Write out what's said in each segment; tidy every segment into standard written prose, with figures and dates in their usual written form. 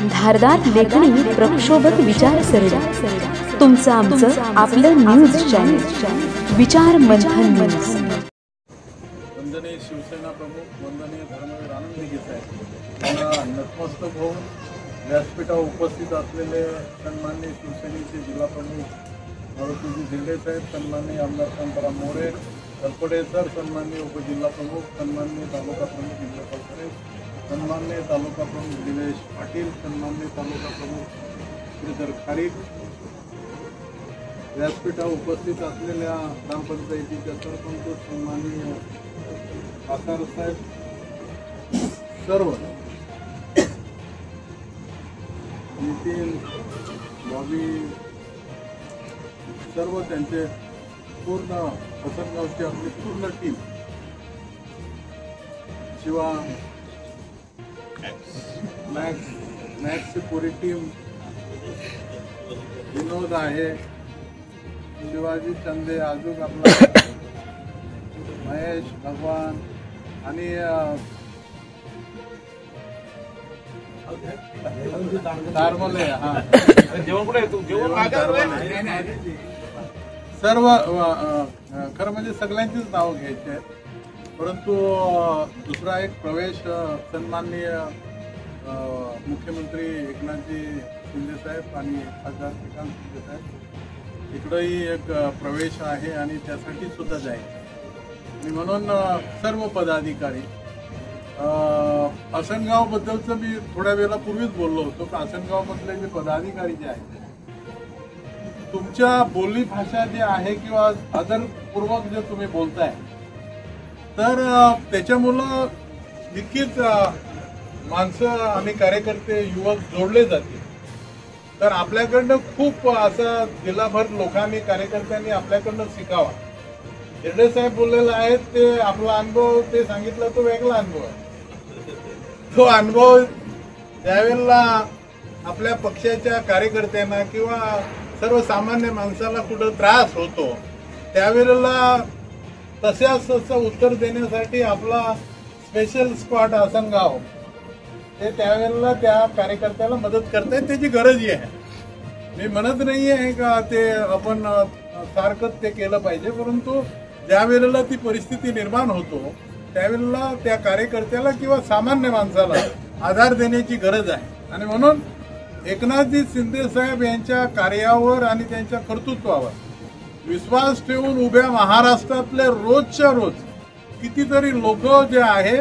धारदार लेखणी, प्रक्षोभक विचारसरणी, तुमचं आमचं आपलं न्यूज चॅनल विचार मंथन न्यूज। वंदनीय शिवसेना प्रमुख वंदनीय धर्मवीर आनंद दिघे यांना नतमस्तक होऊन व्यासपीठावर उपस्थित असलेले सन्माननीय शिवसेनेचे जिल्हा प्रमुख मारुतीजी धिरडे साहेब, सन्माननीय आमदार शांताराम मोरे तलपडे सर, सन्माननीय उपजिल्हा प्रमुख, सन्माननीय तालुका प्रमुख इंद्र कलकरे, सन्माननीय तालुका प्रमुख दिनेश पाटील, सन्माननीय तालुका प्रमुख श्रीधर खारीक, व्यासपीठावर उपस्थित असलेल्या ग्रामपंचायतीच्या सरपंच सन्माननीय आकार साहेब, सर्व नितीन बॉबी, सर्व त्यांचे पूर्ण हसनगावची आपली पूर्ण टीम, शिवा मॅक्सची पुरी टीम, विनोद आहे, शिवाजी चंदे, अजून आपला महेश भगवान आणि दारमले, सर्व खरं म्हणजे सगळ्यांचीच नावं घ्यायची आहेत, परंतु दुसरा एक प्रवेश सन्माननीय मुख्यमंत्री एकनाथजी शिंदे साहेब आणि खासदार श्रीकांत शिंदे साहेब इकडंही एक प्रवेश आहे आणि त्यासाठी सुद्धा जायचं आणि म्हणून सर्व पदाधिकारी आसनगावबद्दलचं मी थोड्या वेळापूर्वीच बोललो होतो की आसनगावमधले जे पदाधिकारी जे आहेत तुमच्या बोली भाषा जे आहे किंवा आदरपूर्वक जे तुम्ही बोलताय तर त्याच्यामुळं नक्कीच माणसं आणि कार्यकर्ते युवक जोडले जातील। तर आपल्याकडनं खूप असं जिल्हाभर लोकांनी कार्यकर्त्यांनी आपल्याकडनं शिकावा। धिरडे साहेब बोललेला आहे ते आपला अनुभव ते सांगितलं तो वेगळा अनुभव आहे। तो अनुभव त्यावेळेला आपल्या पक्षाच्या कार्यकर्त्यांना किंवा सर्वसामान्य माणसाला कुठं त्रास होतो त्यावेळेला तसं उत्तर देण्यासाठी आपला स्पेशल स्क्वॉड आसनगाव ते त्यावेळेला त्या कार्यकर्त्याला मदत करतायत, त्याची गरजही आहे। मी म्हणत नाही आहे का ते आपण सारखंच ते केलं पाहिजे, परंतु ज्या वेळेला ती परिस्थिती निर्माण होतो त्यावेळेला त्या कार्यकर्त्याला किंवा सामान्य माणसाला आधार देण्याची गरज आहे आणि म्हणून एकनाथजी शिंदे साहेब यांच्या कार्यावर आणि त्यांच्या कर्तृत्वावर विश्वास ठेवून उभ्या महाराष्ट्रातले रोजच्या रोज कितीतरी लोक जे आहे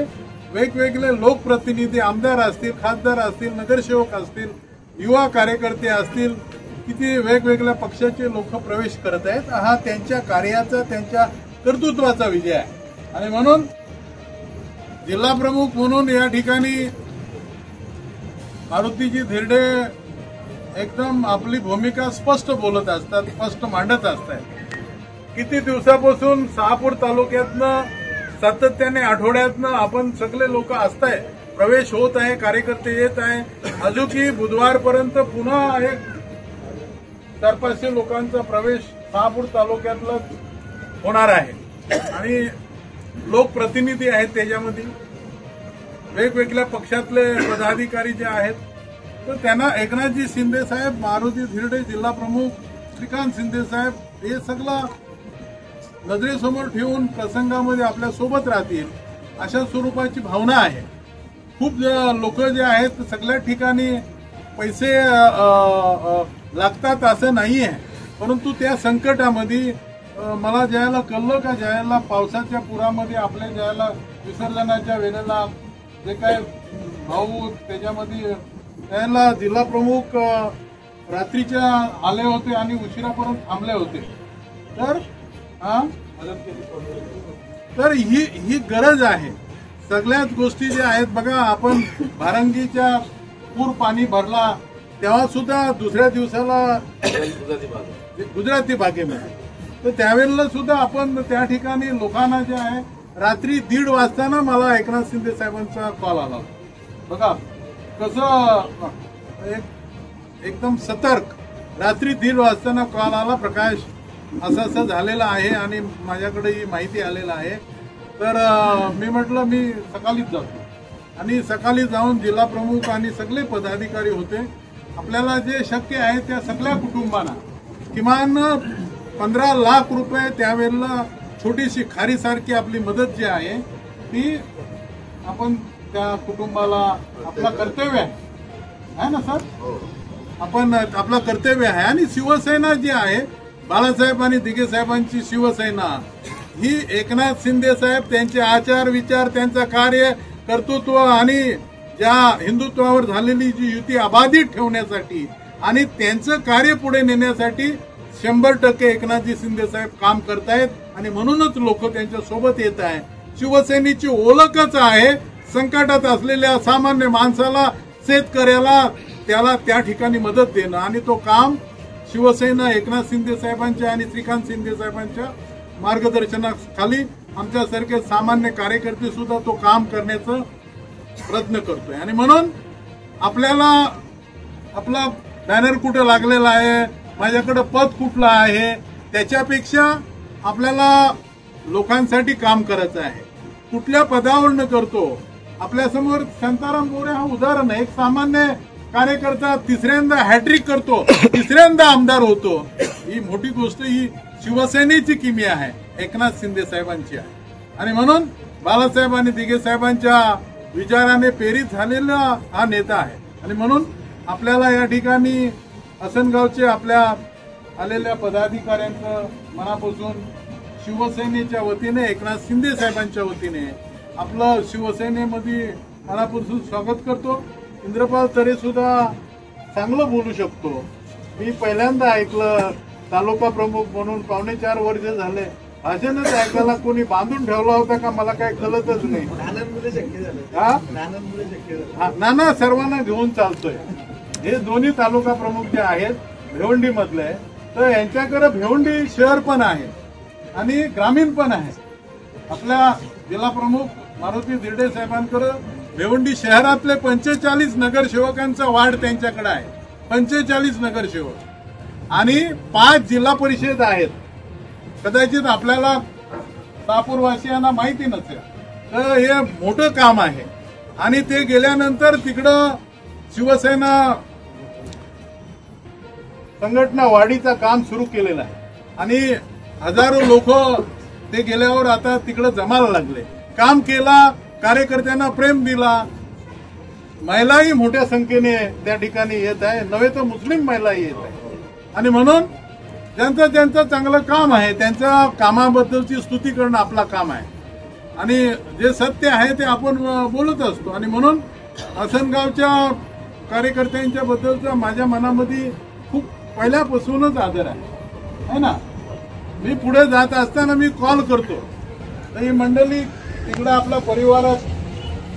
वेगवेगळे लोकप्रतिनिधी, आमदार असतील, खासदार असतील, नगरसेवक असतील, युवा कार्यकर्ते असतील, किती वेगवेगळ्या पक्षाचे लोक प्रवेश करत आहेत। हा त्यांच्या कार्याचा त्यांच्या कर्तृत्वाचा विजय आहे आणि म्हणून जिल्हा प्रमुख म्हणून या ठिकाणी मारुतीजी धिरडे एकदम आपली भूमिका स्पष्ट बोलत असतात, स्पष्ट मांडत असतात। किती दिवसापासून शहापूर तालुक्यातनं सातत्याने आठवड्यातनं आपण सगळे लोक असताय, प्रवेश होत आहे, कार्यकर्ते येत आहे। अजूनही बुधवारपर्यंत पुन्हा एक 400-500 लोकांचा प्रवेश शहापूर तालुक्यातला होणार आहे आणि लोकप्रतिनिधी आहेत, त्याच्यामध्ये वेगवेगळ्या पक्षातले पदाधिकारी जे आहेत तर त्यांना एकनाथजी शिंदे साहेब, मारुती धिरडे जिल्हा प्रमुख, श्रीकांत शिंदे साहेब हे सगळं नजरेसमोर ठेवून प्रसंगामध्ये आपल्या सोबत राहतील अशा स्वरूपाची भावना आहे। खूप लोक जे आहेत सगळ्या ठिकाणी पैसे लागतात असं नाही आहे, परंतु त्या संकटामध्ये मला ज्याला कळलं का ज्याला पावसाच्या पुरामध्ये आपल्या ज्याला विसर्जनाच्या वेळेला जे काय भाऊ त्याच्यामध्ये त्याला जिल्हा प्रमुख रात्रीच्या आले होते आणि उशिरापर्यंत थांबले होते। तर ही गरज आहे। सगळ्याच गोष्टी ज्या आहेत बघा, आपण भारंगीच्या पूर पाणी भरला तेव्हा सुद्धा दुसऱ्या दिवसाला गुजराती बागेमध्ये तर त्यावेळेला सुद्धा आपण त्या ठिकाणी लोकांना जे आहे रात्री 1:30 वाजताना मला एकनाथ शिंदे साहेबांचा कॉल आला बघा कसं एकदम सतर्क रात्री 1:30 वाजताना कॉल आला, प्रकाश असं झालेलं आहे आणि माझ्याकडे ही माहिती आलेली आहे। तर मी म्हटलं मी सकाळीच जातो आणि सकाळी जाऊन जिल्हा प्रमुख आणि सगळे पदाधिकारी होते. आपल्याला जे शक्य आहे त्या सगळ्या कुटुंबांना किमान 15 लाख रुपये त्यावेळेला छोटीशी खारीसारखी आपली मदत जी आहे ती आपण त्या कुटुंबाला आपलं कर्तव्य आहे ना सर, आपण आपलं कर्तव्य आहे. आणि शिवसेना जी आहे बाळासाहेब आणि दिघे साहेबांची शिवसेना ही एकनाथ शिंदे साहेब त्यांचे आचार विचार त्यांचं कार्य कर्तृत्व आणि ज्या हिंदुत्वावर झालेली जी युती अबाधित ठेवण्यासाठी आणि त्यांचं कार्य पुढे नेण्यासाठी 100% एकनाथजी शिंदे साहेब काम करतायत आणि म्हणूनच लोक त्यांच्या सोबत येत आहे. शिवसेनेची ओळखच आहे संकटात असलेल्या सामान्य माणसाला शेतकऱ्याला त्याला त्या ठिकाणी मदत देणं आणि तो काम शिवसेना एकनाथ शिंदे साहेबांच्या आणि श्रीकांत शिंदे साहेबांच्या मार्गदर्शनाखाली आमच्यासारखे सामान्य कार्यकर्ते सुद्धा तो काम करण्याचा प्रयत्न करतोय. आणि म्हणून आपल्याला आपला बॅनर कुठे लागलेला आहे, माझ्याकडे पद कुठलं आहे, त्याच्यापेक्षा आपल्याला लोकांसाठी काम करायचं आहे. कुठल्या पदावर न करतो आपल्यासमोर शांताराम मोरे हा उदाहरण आहे. एक सामान्य कार्यकर्ता तिसऱ्यांदा हॅट्रिक करतो, तिसऱ्यांदा आमदार होतो. ही मोठी गोष्ट ही शिवसेनेची किमी आहे, एकनाथ शिंदे साहेबांची आहे. आणि म्हणून बाळासाहेब आणि दिघे साहेबांच्या विचाराने प्रेरित झालेला हा नेता आहे. आणि म्हणून आपल्याला या ठिकाणी हसनगावचे आपल्या आलेल्या पदाधिकाऱ्यांचं मनापासून शिवसेनेच्या वतीने एकनाथ शिंदे साहेबांच्या वतीने आपलं शिवसेनेमध्ये मनापासून स्वागत करतो. इंद्रपाल तरे सुद्धा चांगलं बोलू शकतो. मी पहिल्यांदा ऐकलं तालुका प्रमुख म्हणून 4.5 वर्ष झाले भाषणच ऐकायला कोणी बांधून ठेवला होता का मला काही कळतच नाही. नाना सर्वांना घेऊन चालतोय. हे दोन्ही तालुका प्रमुख जे आहेत भिवंडी मधले तर यांच्याकडे भिवंडी शहर पण आहे आणि ग्रामीण पण आहे. आपल्या जिल्हा प्रमुख मारुती धिरडे साहेबांकडे भिवंडी शहरातले 45 नगरसेवकांचा वार्ड त्यांच्याकडे आहे. 45 नगरसेवक आणि 5 जिल्हा परिषद आहेत. कदाचित आपल्याला शहापूरवासियांना माहिती नसेल तर हे मोठं काम आहे. आणि ते गेल्यानंतर तिकडं शिवसेना संघटना वाढीचं काम सुरू केलेलं आहे आणि हजारो लोक ते गेल्यावर आता तिकडे जमायला लागले. काम केला, कार्यकर्त्यांना प्रेम दिला. महिलाही मोठ्या संख्येने त्या ठिकाणी येत आहे, नव्हे तर मुस्लिम महिलाही येत आहे. आणि म्हणून ज्यांचं ज्यांचं चांगलं काम आहे त्यांच्या कामाबद्दलची स्तुती करणं आपलं काम आहे आणि जे सत्य आहे ते आपण बोलत असतो. आणि म्हणून हसनगावच्या कार्यकर्त्यांच्या बद्दलचा माझ्या मनामध्ये खूप पहिल्यापासूनच आदर आहे ना. मी पुढे जात असताना मी कॉल करतो तर ही मंडळी तिकडं आपल्या परिवारात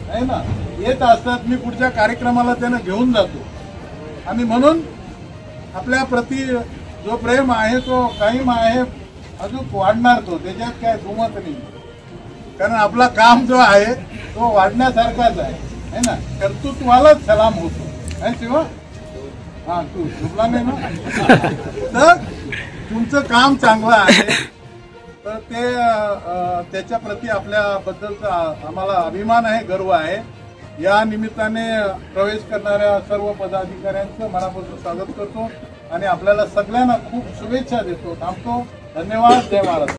आहे ना येत असतात. मी पुढच्या कार्यक्रमाला त्यांना घेऊन जातो आणि म्हणून आपल्या प्रती जो प्रेम आहे तो कायम आहे, अजून वाढणार तो, त्याच्यात काय दुमत नाही. कारण आपला काम जो आहे तो वाढण्यासारखाच आहे ना. कर्तृत्वालाच सलाम होतो आहे शिवा. हा तू झुकला नाही ना. तर तुमचं काम चांगलं आहे तर ते त्याच्या प्रती आपल्याबद्दलचा आम्हाला अभिमान आहे, गर्व आहे. या निमित्ताने प्रवेश करणाऱ्या सर्व पदाधिकाऱ्यांचं मनापासून स्वागत करतो आणि आपल्याला सगळ्यांना खूप शुभेच्छा देतो. थांबतो. धन्यवाद. जय महाराष्ट्र.